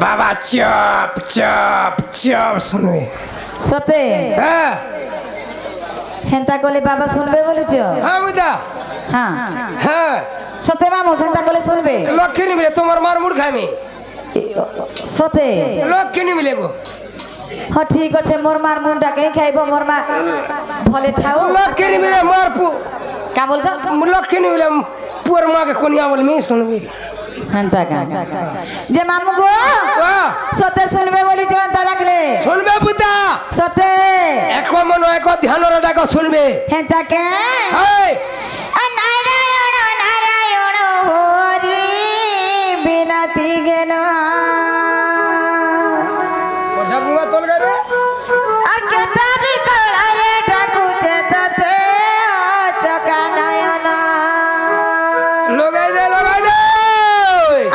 বাবা chop chop chop শুনবে সতে হ্যাঁ হেন্তা কলে বাবা শুনবে বলেছ? হ্যাঁ বুঝা হ্যাঁ হ্যাঁ সতে মামু হেন্তা কলে শুনবে? লক্ষ্মী মিলে তোমার মার মুড় খাইমি সতে লক্ষ্মী মিলে গো হ ঠিক আছে মোর মার মুন্ডাকে খাইব মোর মা ভলে থাও লক্ষ্মী মিলে মার পু কা বলছো? লক্ষ্মী মিলে পুয়ার মাকে কোনিয়া বলমি শুনবি হেন্তা কা যে মামু গো সতে শুনবে বলি তো হেন্তা ডাকলে শুনবে বুতা সতে এক মন এক ধ্যান ডাক শুনবে হেন্তা কে হ্যাঁ নারায়ণ নারায়ণ হরি বিনতি জ্ঞান পয়সা বুয়া তোল গরে আকেতা বিকলারে ডাকুছে ততে চকা নয়ন লগাই দে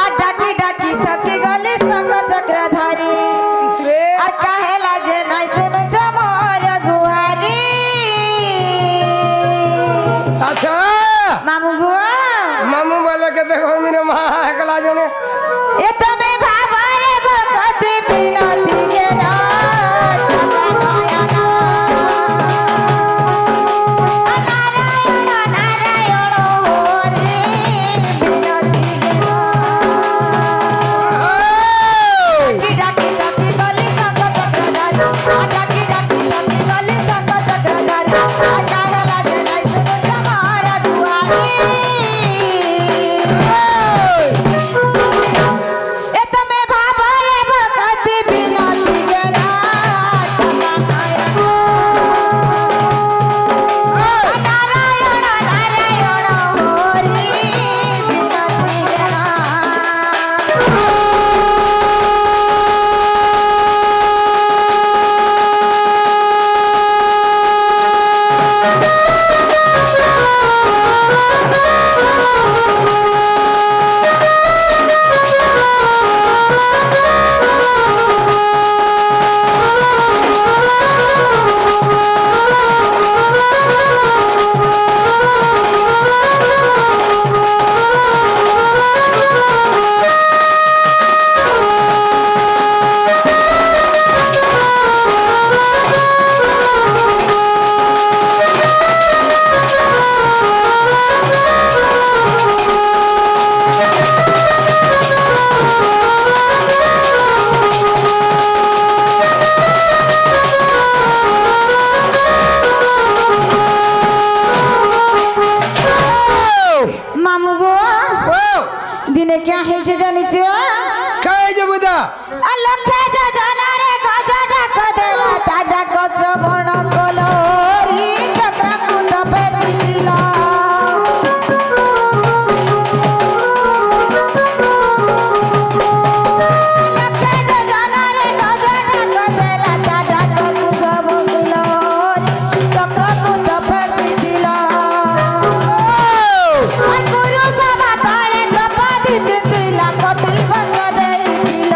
আর ডাকি ডাকি থকি গলি সক চক্রধারী ইসরে আর কাহেলা যে নাই শুনুছ মোর গুহারি আচ্ছা মামু গো মামু বলে কে দেখো মেরে মা একলা জনে এ তুমি ভাবরে ভক্তি বিনতি জ্ঞান চকা নয়ন নারায়ণ নারায়ণ হরি বিনতি জ্ঞান ডাকি ডাকি গলি সক চক্রধারী ডাকি ডাকি ডাকি গলি সক চক্রধারী কাহেলা যে নাই শুনুছ মোর গুহারি এ তুমি ভাবরে ভক্তি বিনতি জ্ঞান চকা নয়ন নারায়ণ নারায়ণ হরি বিনতি জ্ঞান মামু গো ও দিনে কে হয়েছে জানিছ? খাই যে বুদা লক্ষ্যে যোজনারে গজ ডাক দেলা তা ডাক শ্রবণ কলরি চক্রকুত বেশি দিল লক্ষ্যে যোজনারে গজ ডাক দেলা তা ডাক শ্রবণ কলরি চক্রকুত বেশি দিল আর গুরু সভা তলে দ্রৌপদী জিতিলা কোটি বঙ্গ দেইছিল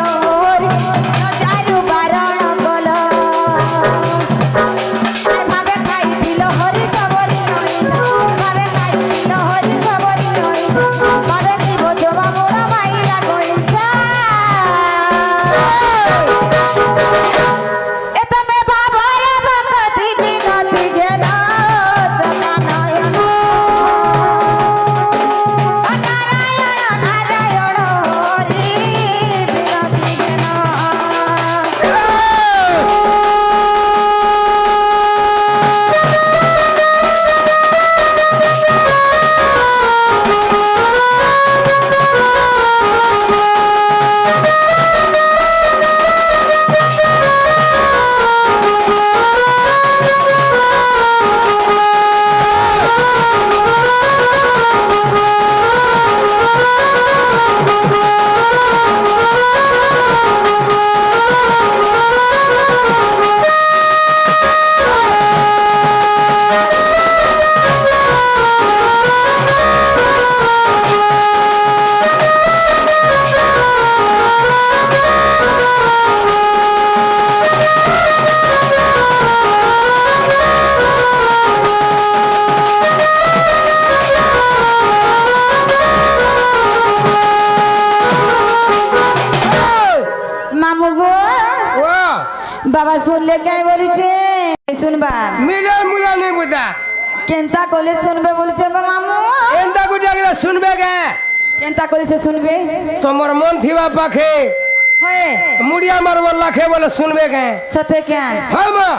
মামু গো ও বাবা শুনলে কে বলছে শুনবা মিলা মুলা নেই বুঝা কেনতা কলে শুনবে বলছে গো মামু এন্তা গুটা গেলে শুনবে কে কেনতা কলে সে শুনবে তোমার মন থিবা পাখে হয় মুড়িয়া মারব লাখে বলে শুনবে কে সতে কে হয় মা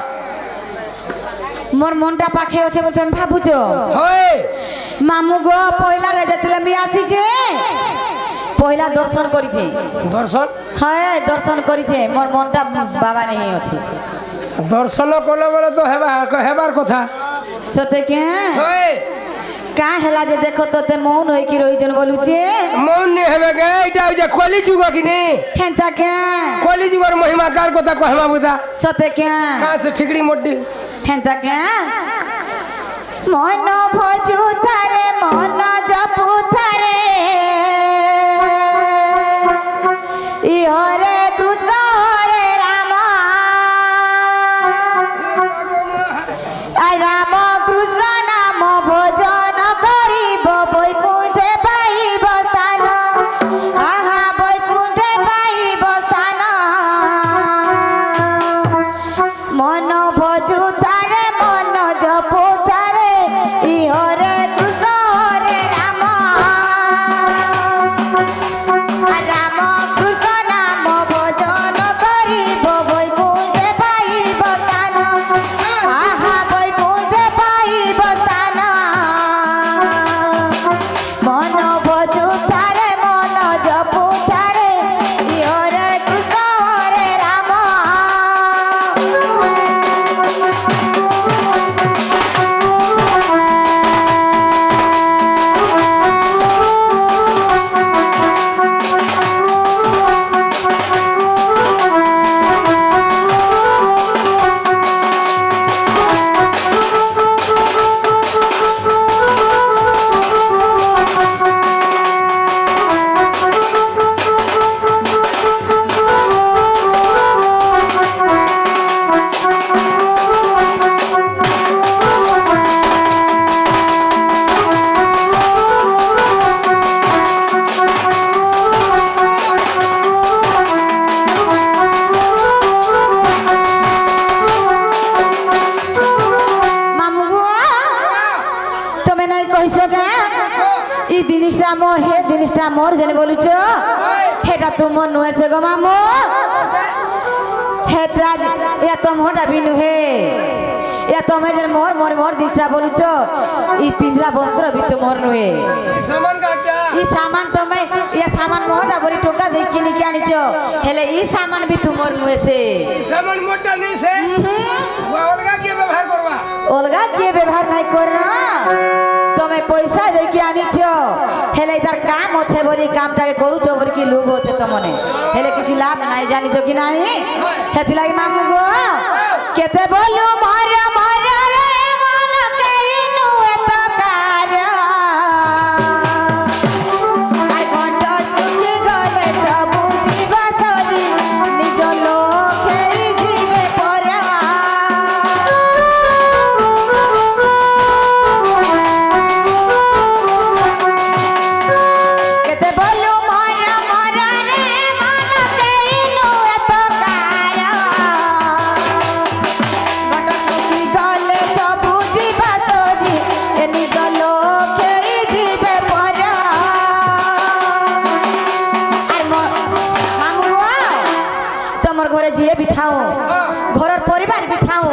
মোর মনটা পাখে আছে বলতে আমি ভাবুছ হয় মামু গো পয়লা রেজাতিলে আমি আসিছে পয়লা দর্শন করিছে দর্শন হ্যাঁ দর্শন করিছে মোর মনটা বাবা নেই আছে দর্শন কলে বলে তো হেবার কথা সতে কে হয় কা হেলা যে দেখো তোতে মৌন হই কি রইছেন বলুছে মন নে হেবে গে এটা যে কলি যুগ কিনি হেনতা কে কলি যুগর মহিমা কার কথা কহবা বুঝা সতে কে কাঁ সে ঠিকড়ি মোটি হেনতা কে মন ভজু থারে মন জপু থারে ই হরে কৃষ্ণ হরে রাম আই রাম কৃষ্ণ নাম ভজন করিব বৈকুণ্ঠে পাইব স্থান আহা বৈকুণ্ঠে পাইব স্থান মন ভজু তারে মন জপু তারে ই হরে কৃষ্ণ হরে রাম রাম কৃষ্ণ নাম ভজন করিব বৈকুণ্ঠে পাইব স্থান আহা বৈকুণ্ঠে পাইব স্থান মন ভজু তারে মন জপু তারে ই হরে কৃষ্ণ হরে রাম মামু গো তুমি নাই কইছ কে এই জিনিসটা মোর হে জিনিসটা মোর জানি বলুছ হেটা তোমার নুয়েছে গো মামু হেটা এত মোটা বিনু হে এত মে যেন মোর মোর মোর জিনিসটা বলুছ এই পিঁধরা বস্ত্র বি তোমার নুয়ে সামান কাটা ই সামান তুমি ইয়া সামান মোটা বড়ি টোকা দেই কিনি কি আনিছ হেলে ই সামান বি তোমার নুয়েছে সামান মোটা নেই সে অলগা কি ব্যবহার করবা অলগা কিয়ে ব্যবহার নাই কর তুমি পয়সা দেখি আনিছ হেলে তার কাম আছে বলি কামটাকে করুছ বলি কি লোভ আছে তমনে হেলে কিছু লাভ নাই জানিছ কি নাই হেতিলাগি মামু গো কেতে বলু মর মর রে মন কেইনু এত কার আই ঘন্ট সুখি গলে সবু জীবা সরি নিজ লোকেই জীবে পরা কেতে বলু মর মর রে মন কেইনু এত কার ঘন্ট সুখি গলে সবু জীবা সরি নিজ লোকেই জীবে পরা আর মামু গো তোমার ঘরে যিয়ে বি থাও ঘরের পরিবার বি থাও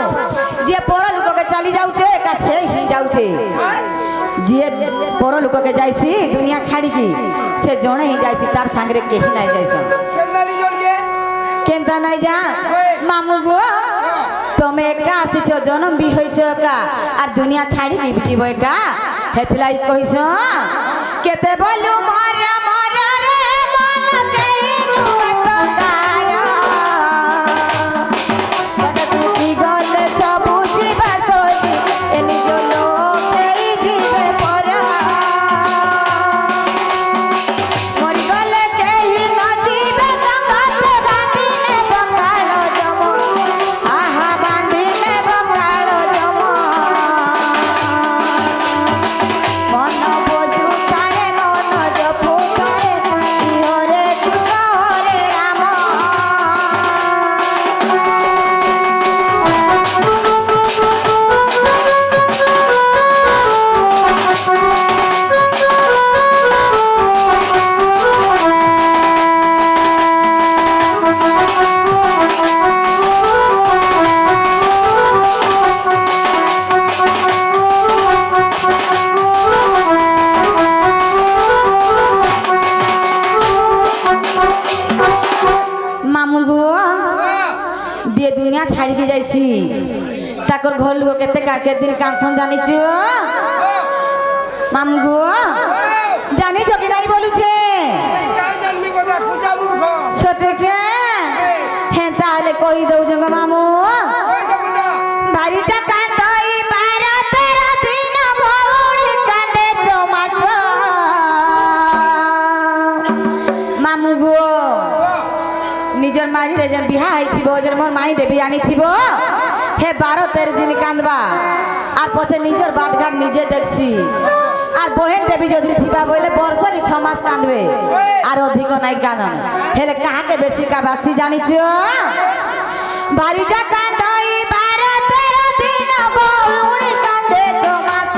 যে পর লোককে চালি যাউছে একা সে হি যাউছে যিয়ে পর লোককে যাইছি দুনিয়া ছাড়িকি সে জনে হি যাইছি তার সাংরে কেহি নাই যাইছন কেন্দা নিজনকে কেনতা নাই যা মামু গো তুমি একা আসিছ জনম বি হইছ একা আর দুনিয়া ছাড়ি কি জীব একা হেতলাই কইছ কেতে বলু মর মর রে মন কেইনু এত কার ঘট সুখি গলে সবু জীবা সরি এ নিজ লোকেই জীবে পরা মরি গলে কেহি ন জীবে সঙ্গতে বাঁধিলে বকাল জম আহা বাঁধিলে বকাল জম মন বোঝু তারে মন জপু মামু গো দিয়ে দুনিয়া ছাড়িকে যাইছি তাকর ঘর লোক কেতে কাকে দিন কানসন জানিছ মামু গো জানিছ কি নাই বলুছে সতে কে হ্যাঁ তাহলে কই দৌ গো মামু বাড়ি যা কান্দই 12-13 দিন ভৌড়ি কান্দে চমাস মামু গো নিজের মাঝে যেন বিহা হয়েছিল যেন মোর মাই দেবী আনিথিব হে 12-13 দিন কান্দবা আর পছে নিজের বাটঘাট নিজে দেখছি আর বহেন দেবী যদি থিবা বলে বর্ষকে 6 মাস কান্দবে আর অধিক নাই কান্দন হেলে কাহাকে বেশি কাবাসি জানিছ বাড়ি যা কান্দই 12-13 দিন বউড়ি কান্দে চমাস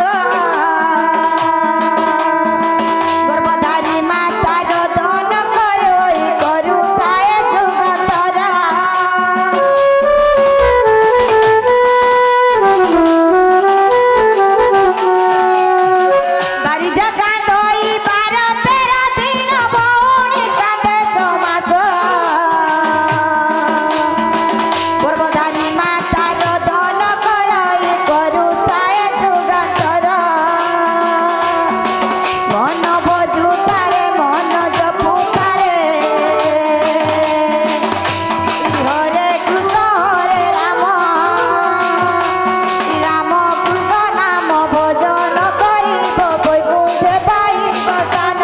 গর্ভধারী মাতার দন করই করু তাই যুগতরা বাড়ি যা কান্দই 12-13 দিন বউড়ি কান্দে চমাস গর্ভধারী মাতার দন করই করু তাই যুগতরা মন বজু তারে মন জপু তারে হরে কৃষ্ণ হরে রাম রাম কৃষ্ণ নাম ভজন করিব বৈকুণ্ঠে পাইব স্থান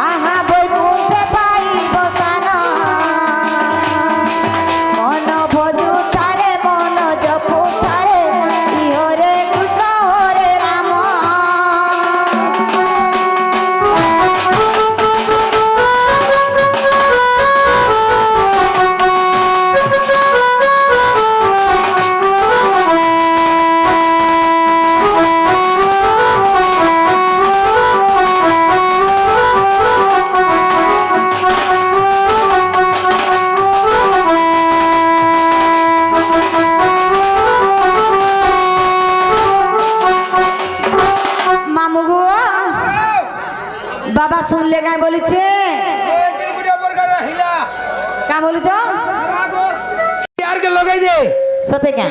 আহা বৈকুণ্ঠে পাইব স্থান মন ভজু তারে মন জপু তারে হরে কৃষ্ণ হরে রাম মামু গো বাবা শুনলে কাই বলিছে কা বলুছ यार के लगे दे সতে কা